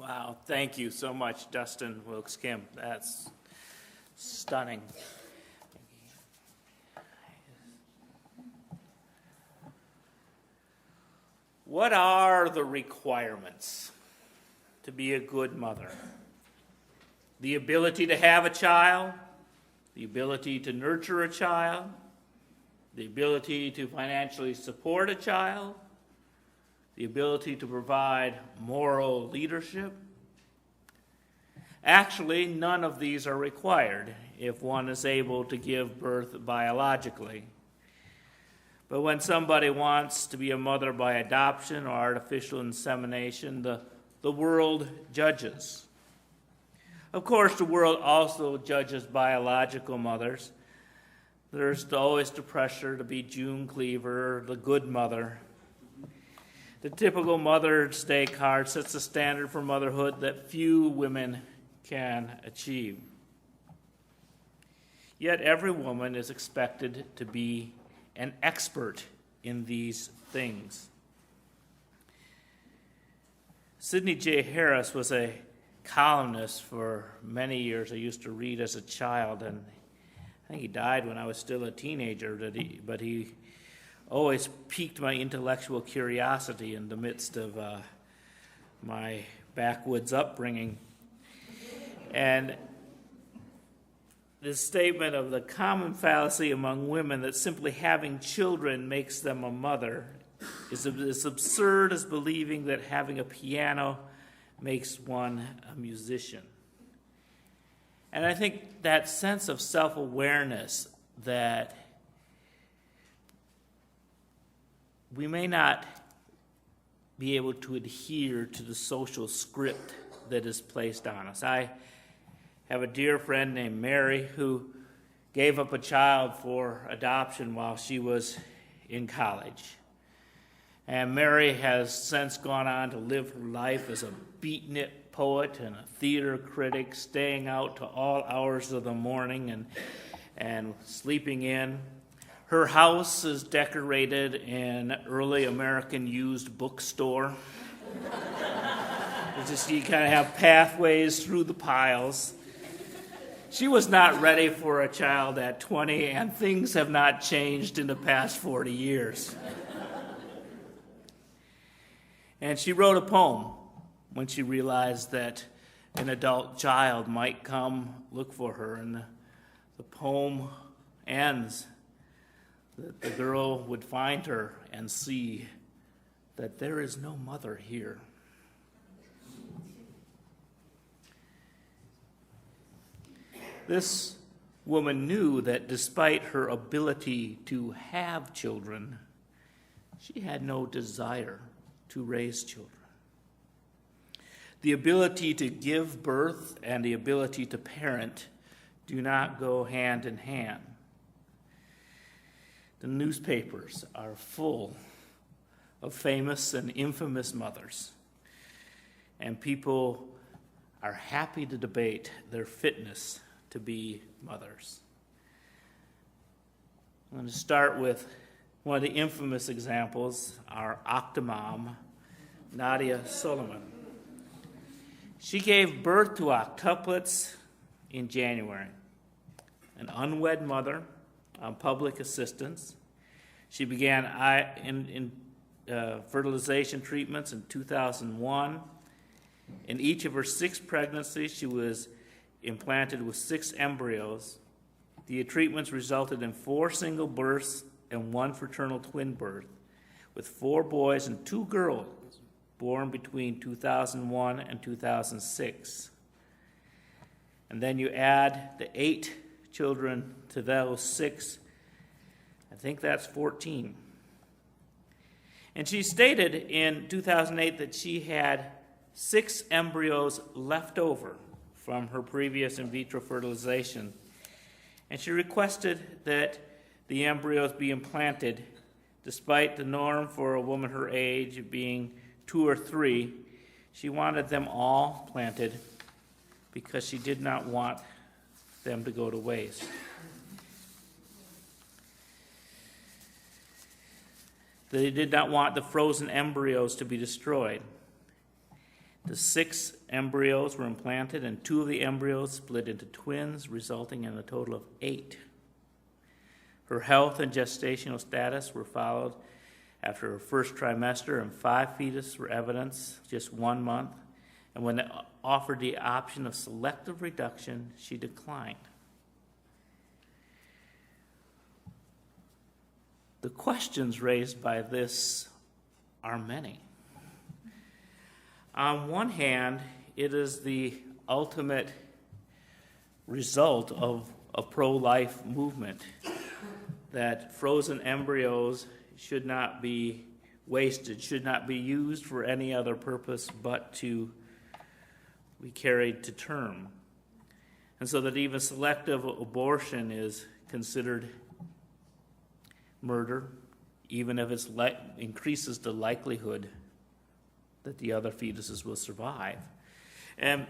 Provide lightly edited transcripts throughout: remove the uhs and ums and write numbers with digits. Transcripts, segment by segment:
Wow, thank you so much, Dustin Wilkes-Kim. That's stunning. What are the requirements to be a good mother? The ability to have a child, the ability to nurture a child, the ability to financially support a child, the ability to provide moral leadership. Actually, none of these are required if one is able to give birth biologically. But when somebody wants to be a mother by adoption or artificial insemination, the world judges. Of course, the world also judges biological mothers. There's always the pressure to be June Cleaver, the good mother. The typical Mother's Day card sets a standard for motherhood that few women can achieve. Yet every woman is expected to be an expert in these things. Sidney J. Harris was a columnist for many years. I used to read as a child, and I think he died when I was still a teenager, but he always piqued my intellectual curiosity in the midst of my backwoods upbringing. And this statement of the common fallacy among women that simply having children makes them a mother is as absurd as believing that having a piano makes one a musician. And I think that sense of self-awareness that we may not be able to adhere to the social script that is placed on us. I have a dear friend named Mary who gave up a child for adoption while she was in college. And Mary has since gone on to live her life as a beatnik poet and a theater critic, staying out to all hours of the morning and sleeping in. Her house is decorated in early American used bookstore. You kind of have pathways through the piles. She was not ready for a child at 20, and things have not changed in the past 40 years. And she wrote a poem when she realized that an adult child might come look for her, and the poem ends that the girl would find her and see that there is no mother here. This woman knew that despite her ability to have children, she had no desire to raise children. The ability to give birth and the ability to parent do not go hand in hand. The newspapers are full of famous and infamous mothers, and people are happy to debate their fitness to be mothers. I'm going to start with one of the infamous examples, our octomom, Nadia Solomon. She gave birth to octuplets in January, an unwed mother on public assistance. She began fertilization treatments in 2001. In each of her 6 pregnancies, she was implanted with 6 embryos. The treatments resulted in 4 single births and 1 fraternal twin birth, with 4 boys and 2 girls born between 2001 and 2006. And then you add the 8 children to those 6, I think that's 14. And she stated in 2008 that she had 6 embryos left over from her previous in vitro fertilization. And she requested that the embryos be implanted, despite the norm for a woman her age being 2 or 3. She wanted them all planted because she did not want them to go to waste. They did not want the frozen embryos to be destroyed. The 6 embryos were implanted, and 2 of the embryos split into twins, resulting in a total of 8. Her health and gestational status were followed after her first trimester, and 5 fetuses were evidenced just 1 month. And when offered the option of selective reduction, she declined. The questions raised by this are many. On one hand, it is the ultimate result of a pro-life movement that frozen embryos should not be wasted, should not be used for any other purpose but to be carried to term. And so that even selective abortion is considered murder, even if it increases the likelihood that the other fetuses will survive. And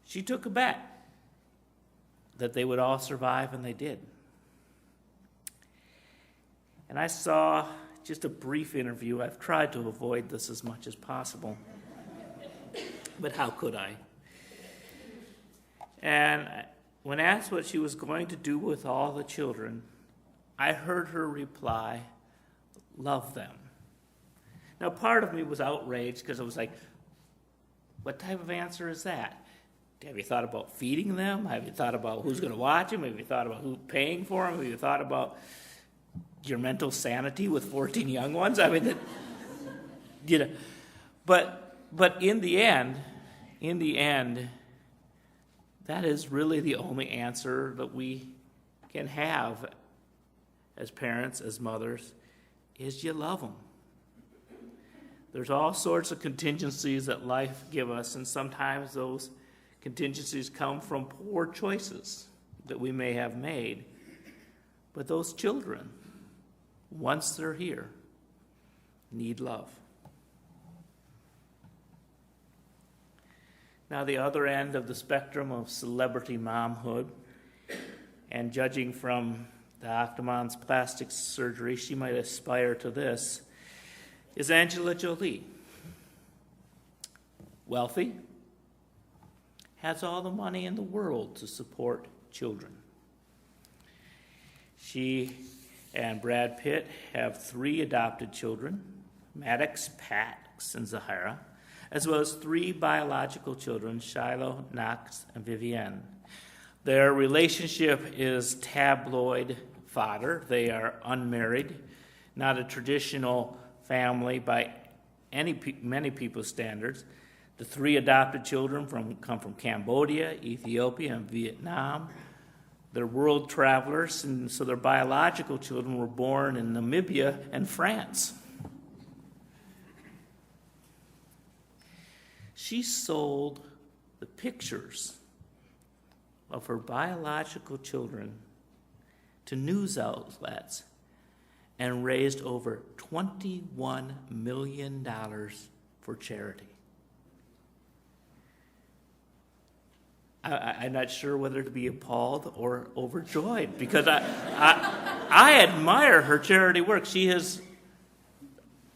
she took a bet that they would all survive, and they did. And I saw just a brief interview. I've tried to avoid this as much as possible, but how could I? And when asked what she was going to do with all the children, I heard her reply, "Love them." Now, part of me was outraged because I was like, what type of answer is that? Have you thought about feeding them? Have you thought about who's going to watch them? Have you thought about who's paying for them? Have you thought about your mental sanity with 14 young ones? I mean, but in the end, that is really the only answer that we can have as parents, as mothers, is you love them. There's all sorts of contingencies that life gives us, and sometimes those contingencies come from poor choices that we may have made. But those children, once they're here, need love. Now, the other end of the spectrum of celebrity momhood, and judging from the Octomon's plastic surgery, she might aspire to this, is Angela Jolie. Wealthy, has all the money in the world to support children. She and Brad Pitt have 3 adopted children, Maddox, Pax, and Zahara, as well as 3 biological children, Shiloh, Knox, and Vivienne. Their relationship is tabloid fodder. They are unmarried, not a traditional family by many people's standards. The 3 adopted children come from Cambodia, Ethiopia, and Vietnam. They're world travelers, and so their biological children were born in Namibia and France. She sold the pictures of her biological children to news outlets and raised over $21 million for charity. I'm not sure whether to be appalled or overjoyed, because I admire her charity work. She is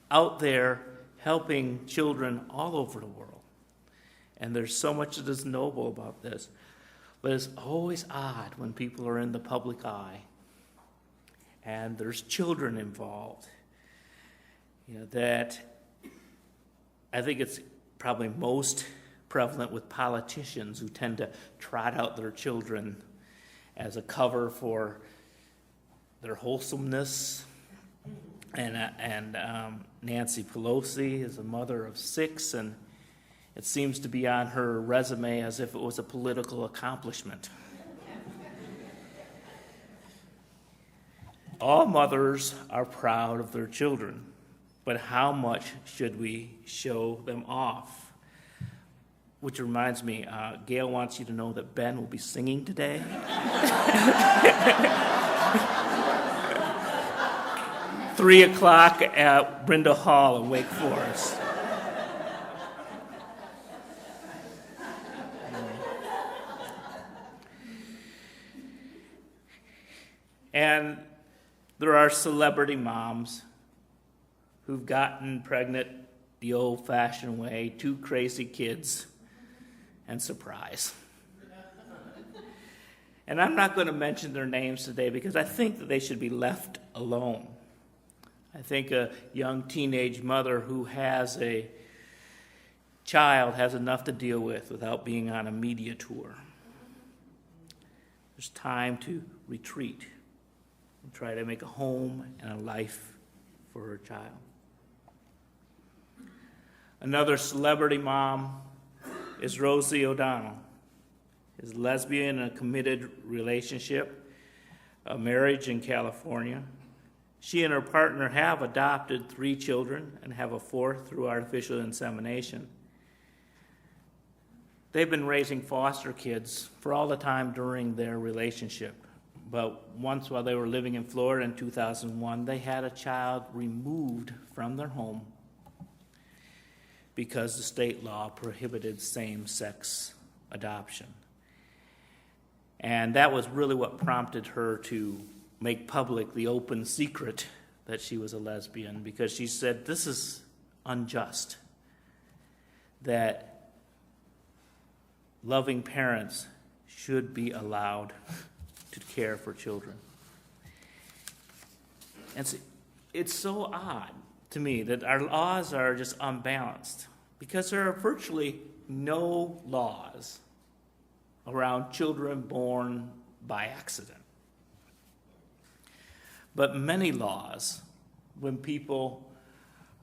out there helping children all over the world. And there's so much that is noble about this. But it's always odd when people are in the public eye and there's children involved. That I think it's probably most prevalent with politicians who tend to trot out their children as a cover for their wholesomeness. And Nancy Pelosi is a mother of 6, and it seems to be on her resume as if it was a political accomplishment. All mothers are proud of their children, but how much should we show them off? Which reminds me, Gail wants you to know that Ben will be singing today. 3 o'clock at Brindle Hall in Wake Forest. And there are celebrity moms who've gotten pregnant the old-fashioned way, 2 crazy kids, and surprise. And I'm not going to mention their names today because I think that they should be left alone. I think a young teenage mother who has a child has enough to deal with without being on a media tour. There's time to retreat and try to make a home and a life for her child. Another celebrity mom is Rosie O'Donnell. Is lesbian in a committed relationship, a marriage in California. She and her partner have adopted 3 children and have a 4th through artificial insemination. They've been raising foster kids for all the time during their relationship. But once while they were living in Florida in 2001, they had a child removed from their home because the state law prohibited same-sex adoption. And that was really what prompted her to make public the open secret that she was a lesbian, because she said, this is unjust, that loving parents should be allowed to care for children. And it's so odd to me that our laws are just unbalanced, because there are virtually no laws around children born by accident. But many laws when people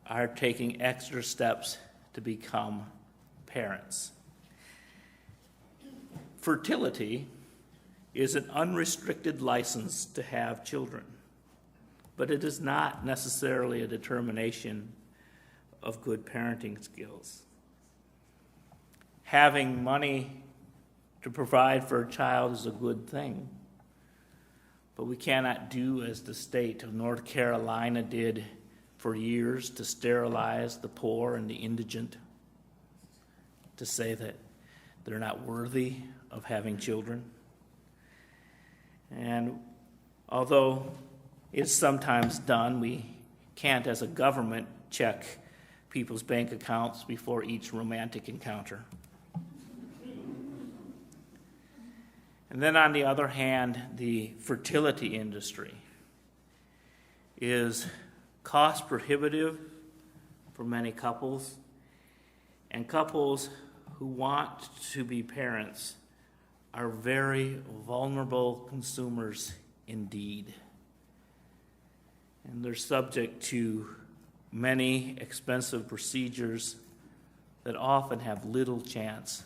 are taking extra steps to become parents. Fertility is an unrestricted license to have children, but it is not necessarily a determination of good parenting skills. Having money to provide for a child is a good thing, but we cannot do as the state of North Carolina did for years to sterilize the poor and the indigent, to say that they're not worthy of having children. And although it's sometimes done, we can't as a government check people's bank accounts before each romantic encounter. And then on the other hand, the fertility industry is cost prohibitive for many couples, and couples who want to be parents are very vulnerable consumers indeed. And they're subject to many expensive procedures that often have little chance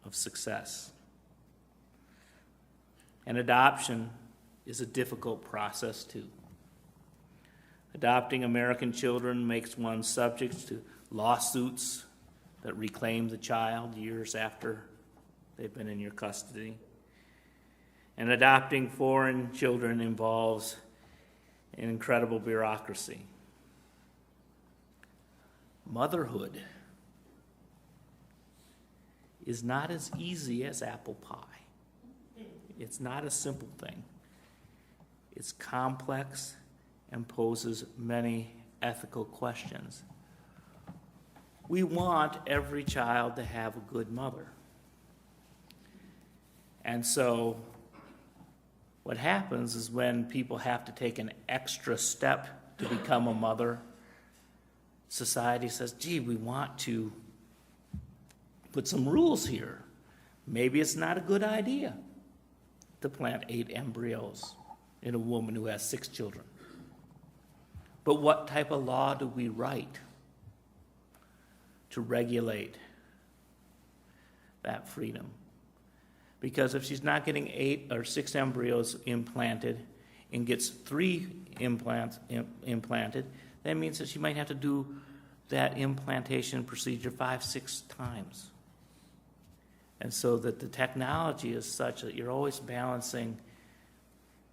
of success. And adoption is a difficult process too. Adopting American children makes one subject to lawsuits that reclaim the child years after they've been in your custody. And adopting foreign children involves an incredible bureaucracy. Motherhood is not as easy as apple pie. It's not a simple thing. It's complex and poses many ethical questions. We want every child to have a good mother. And so what happens is when people have to take an extra step to become a mother, society says, gee, we want to put some rules here. Maybe it's not a good idea to plant 8 embryos in a woman who has 6 children. But what type of law do we write to regulate that freedom? Because if she's not getting 8 or 6 embryos implanted and gets 3 implants implanted, that means that she might have to do that implantation procedure 5-6 times. And so that the technology is such that you're always balancing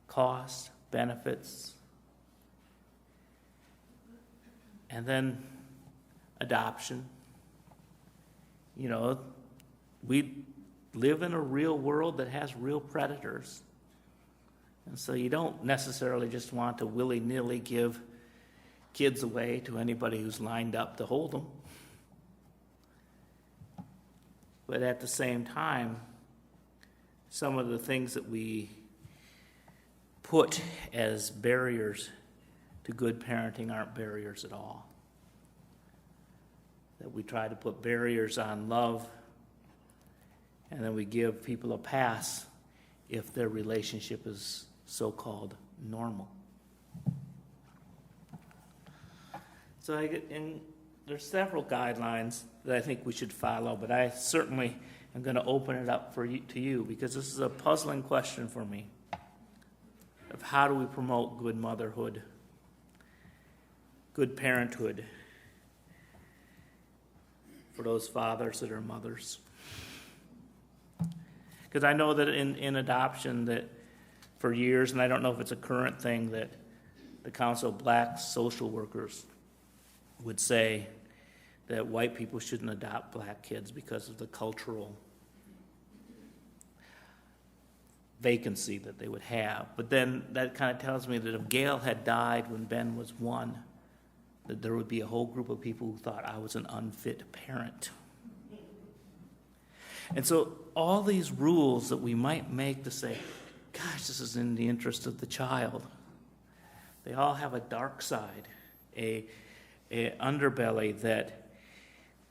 costs, benefits, and then adoption. You know, we live in a real world that has real predators. And so you don't necessarily just want to willy-nilly give kids away to anybody who's lined up to hold them. But at the same time, some of the things that we put as barriers to good parenting aren't barriers at all. That we try to put barriers on love, and then we give people a pass if their relationship is so-called normal. So there's several guidelines that I think we should follow, but I certainly am going to open it up to you because this is a puzzling question for me of how do we promote good motherhood, good parenthood for those fathers that are mothers. Because I know that in adoption that for years, and I don't know if it's a current thing, that the Council of Black Social Workers would say that white people shouldn't adopt black kids because of the cultural vacancy that they would have. But then that kind of tells me that if Gail had died when Ben was 1, that there would be a whole group of people who thought I was an unfit parent. And so all these rules that we might make to say, gosh, this is in the interest of the child, they all have a dark side, a underbelly that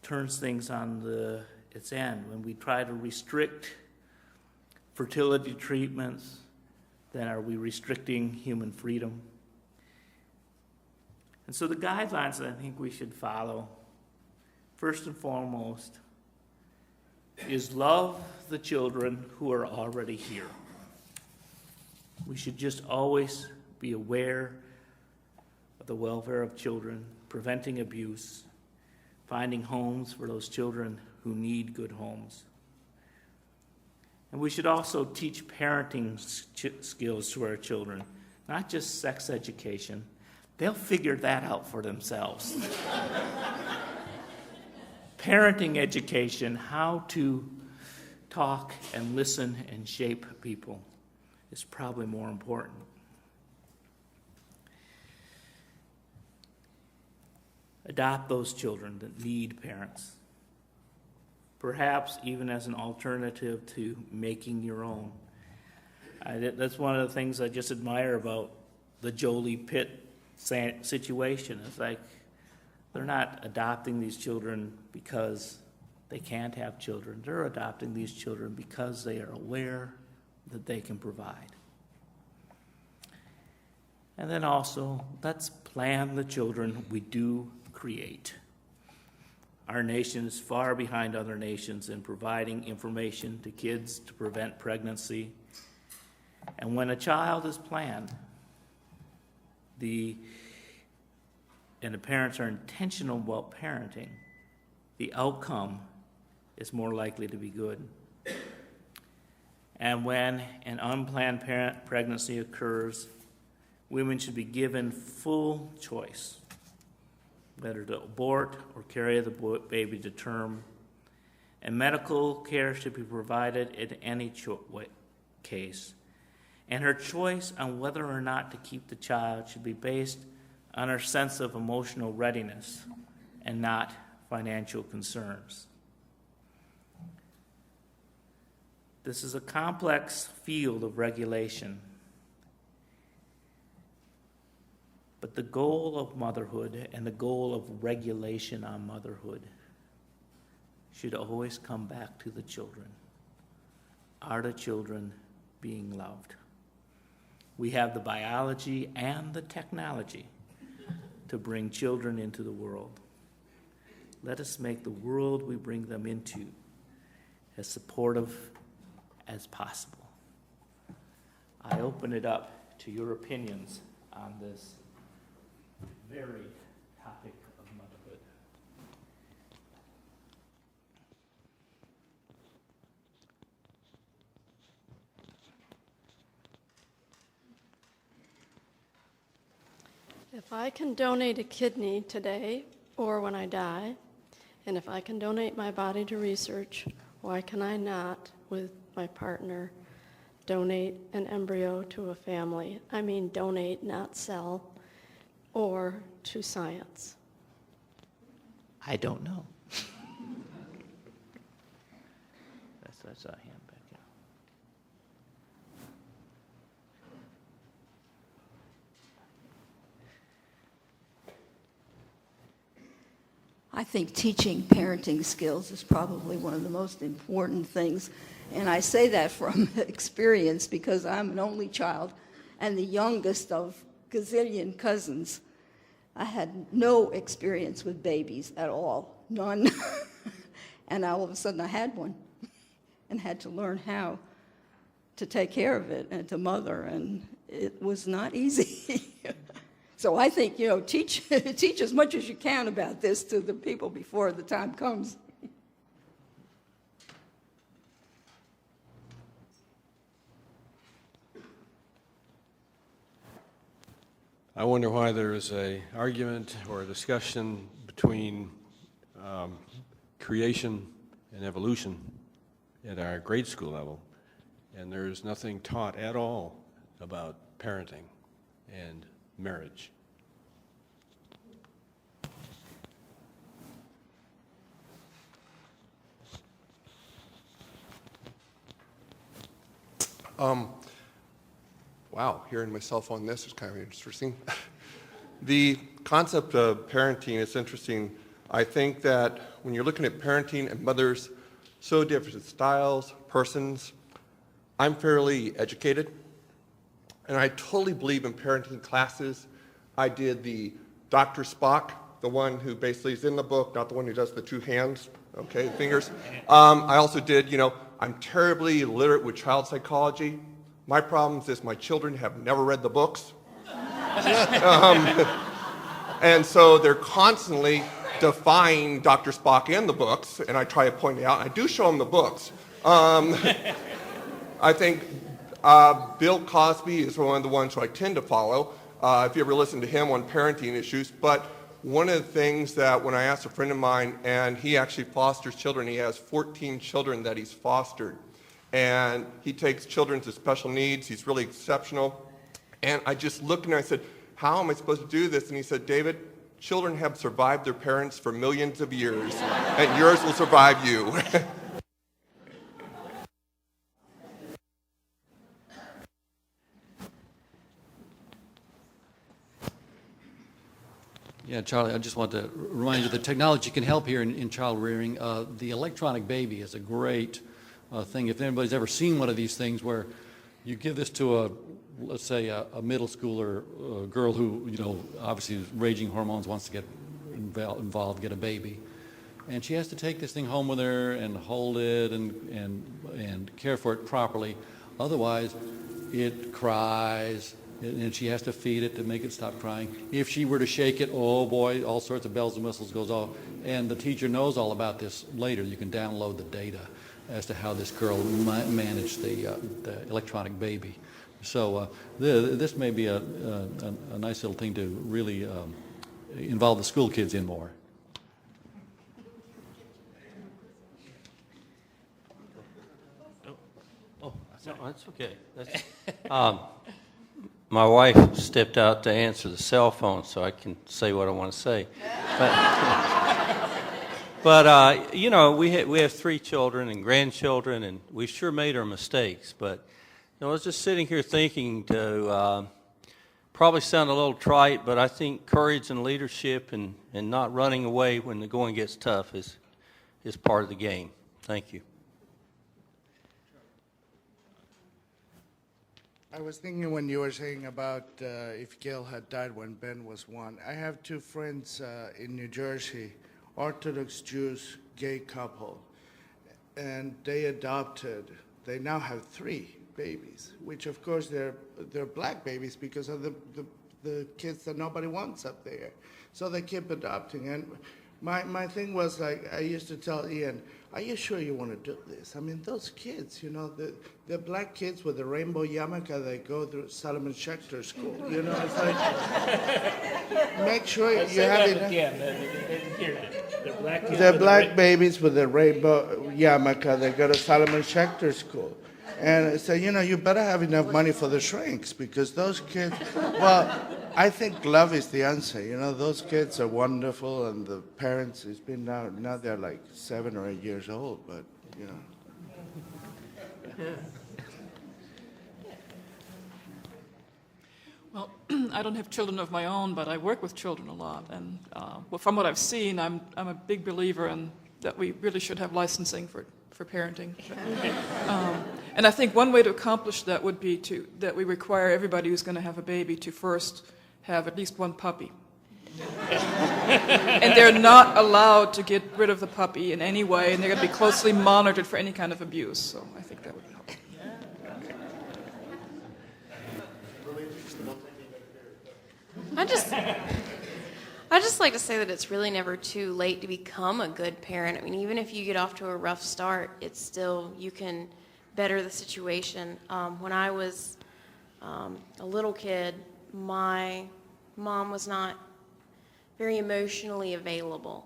turns things on its end. When we try to restrict fertility treatments, then are we restricting human freedom? And so the guidelines that I think we should follow, first and foremost, is love the children who are already here. We should just always be aware of the welfare of children, preventing abuse, finding homes for those children who need good homes. And we should also teach parenting skills to our children, not just sex education. They'll figure that out for themselves. Parenting education, how to talk and listen and shape people, is probably more important. Adopt those children that need parents, perhaps even as an alternative to making your own. That's one of the things I just admire about the Jolie Pitt situation. It's like they're not adopting these children because they can't have children. They're adopting these children because they are aware that they can provide. And then also, let's plan the children we do create. Our nation is far behind other nations in providing information to kids to prevent pregnancy. And when a child is planned, and the parents are intentional about parenting, the outcome is more likely to be good. And when an unplanned pregnancy occurs, women should be given full choice, whether to abort or carry the baby to term. And medical care should be provided in any case. And her choice on whether or not to keep the child should be based on her sense of emotional readiness and not financial concerns. This is a complex field of regulation, but the goal of motherhood and the goal of regulation on motherhood should always come back to the children. Are the children being loved? We have the biology and the technology to bring children into the world. Let us make the world we bring them into as supportive as possible. I open it up to your opinions on this very topic of motherhood. If I can donate a kidney today or when I die, and if I can donate my body to research, why can I not, with my partner, donate an embryo to a family? I mean donate, not sell, or to science. I don't know. saw a hand back there. I think teaching parenting skills is probably one of the most important things. And I say that from experience because I'm an only child and the youngest of gazillion cousins. I had no experience with babies at all, none. And all of a sudden I had one and had to learn how to take care of it and to mother, and it was not easy. So I think, teach as much as you can about this to the people before the time comes. I wonder why there is an argument or a discussion between creation and evolution at our grade school level, and there's nothing taught at all about parenting and marriage. Wow, hearing myself on this is kind of interesting. The concept of parenting is interesting. I think that when you're looking at parenting and mothers, so different styles, persons, I'm fairly educated, and I totally believe in parenting classes. I did the Dr. Spock, the one who basically is in the book, not the one who does the two hands, okay, fingers. I also did, I'm terribly literate with child psychology. My problem is my children have never read the books. And so they're constantly defying Dr. Spock and the books, and I try to point it out. I do show them the books. I think Bill Cosby is one of the ones who I tend to follow, if you ever listen to him on parenting issues. But one of the things that when I asked a friend of mine, and he actually fosters children, he has 14 children that he's fostered. And he takes children with special needs. He's really exceptional. And I just looked and I said, how am I supposed to do this? And he said, David, children have survived their parents for millions of years, and yours will survive you. Yeah, Charlie, I just want to remind you that technology can help here in child rearing. The electronic baby is a great thing. If anybody's ever seen one of these things where you give this to let's say a middle schooler girl who, obviously is raging hormones, wants to get involved, get a baby. And she has to take this thing home with her and hold it and care for it properly. Otherwise, it cries, and she has to feed it to make it stop crying. If she were to shake it, oh boy, all sorts of bells and whistles goes off. And the teacher knows all about this later. You can download the data as to how this girl managed the electronic baby. So this may be a nice little thing to really involve the school kids in more. No, that's okay. My wife stepped out to answer the cell phone, so I can say what I want to say. But we have 3 children and grandchildren, and we sure made our mistakes. But I was just sitting here thinking to probably sound a little trite, but I think courage and leadership and not running away when the going gets tough is part of the game. Thank you. I was thinking when you were saying about if Gail had died when Ben was 1. I have 2 friends in New Jersey, Orthodox Jews, gay couple, and they adopted. They now have 3 babies, which of course they're black babies because of the kids that nobody wants up there. So they keep adopting. And my thing was, like, I used to tell Ian, are you sure you want to do this? I mean, those kids, the black kids with the rainbow yarmulke, they go through Solomon Schechter school. It's like, make sure you have it. The black babies with the rainbow yarmulke, they go to Solomon Schechter school. And I say, you better have enough money for the shrinks because those kids, well, I think love is the answer. Those kids are wonderful, and the parents, it's been now they're like 7 or 8 years old, but. Well, I don't have children of my own, but I work with children a lot, and well, from what I've seen, I'm a big believer in that we really should have licensing for parenting. And I think one way to accomplish that would be that we require everybody who's going to have a baby to first have at least one puppy. And they're not allowed to get rid of the puppy in any way, and they're going to be closely monitored for any kind of abuse. So I think that would help. I just like to say that it's really never too late to become a good parent. I mean, even if you get off to a rough start, it's still, you can better the situation. When I was a little kid, my mom was not very emotionally available.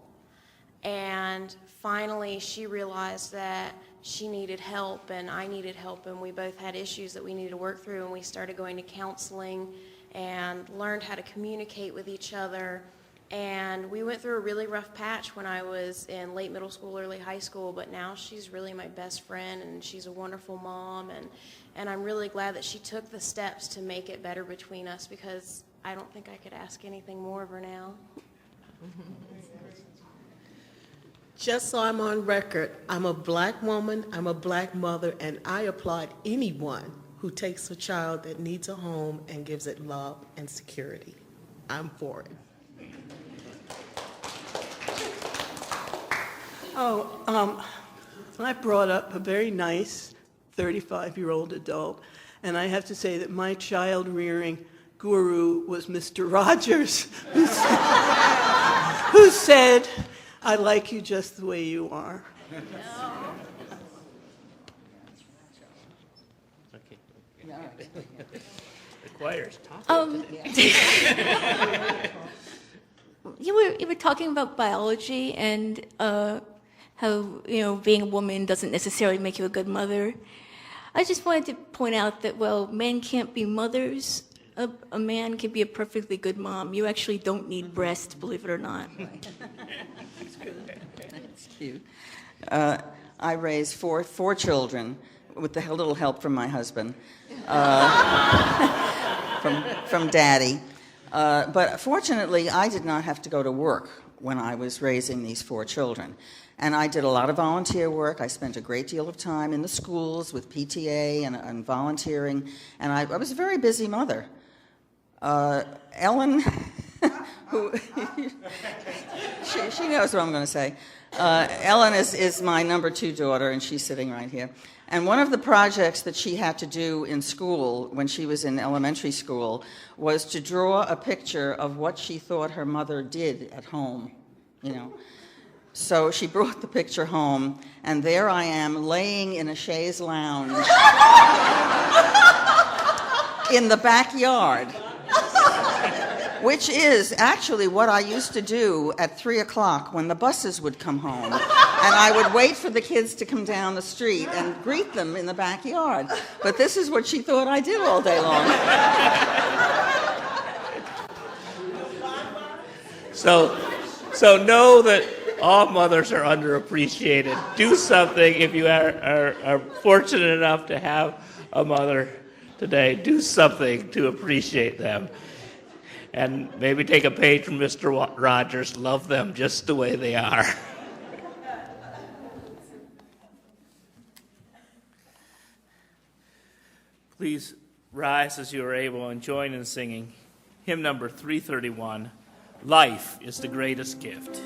And finally, she realized that she needed help and I needed help, and we both had issues that we needed to work through, and we started going to counseling and learned how to communicate with each other. And we went through a really rough patch when I was in late middle school, early high school, but now she's really my best friend, and she's a wonderful mom, and I'm really glad that she took the steps to make it better between us, because I don't think I could ask anything more of her now. Just so I'm on record, I'm a black woman, I'm a black mother, and I applaud anyone who takes a child that needs a home and gives it love and security. I'm for it. I brought up a very nice 35-year-old adult, and I have to say that my child-rearing guru was Mr. Rogers, who said, "I like you just the way you are." The choir's talking today. You were talking about biology and how, being a woman doesn't necessarily make you a good mother. I just wanted to point out that, well, men can't be mothers. A man can be a perfectly good mom. You actually don't need breasts, believe it or not. That's cute. I raised four children with a little help from my husband, from Daddy. But fortunately, I did not have to go to work when I was raising these 4 children. And I did a lot of volunteer work. I spent a great deal of time in the schools with PTA and volunteering. And I was a very busy mother. Ellen, who she knows what I'm going to say. Ellen is my number 2 daughter, and she's sitting right here. And one of the projects that she had to do in school when she was in elementary school was to draw a picture of what she thought her mother did at home, So she brought the picture home, and there I am laying in a chaise lounge in the backyard, which is actually what I used to do at 3 o'clock when the buses would come home. And I would wait for the kids to come down the street and greet them in the backyard. But this is what she thought I did all day long. So know that all mothers are underappreciated. Do something if you are fortunate enough to have a mother today. Do something to appreciate them. And maybe take a page from Mr. Rogers. Love them just the way they are. Please rise as you are able and join in singing hymn number 331, Life is the Greatest Gift.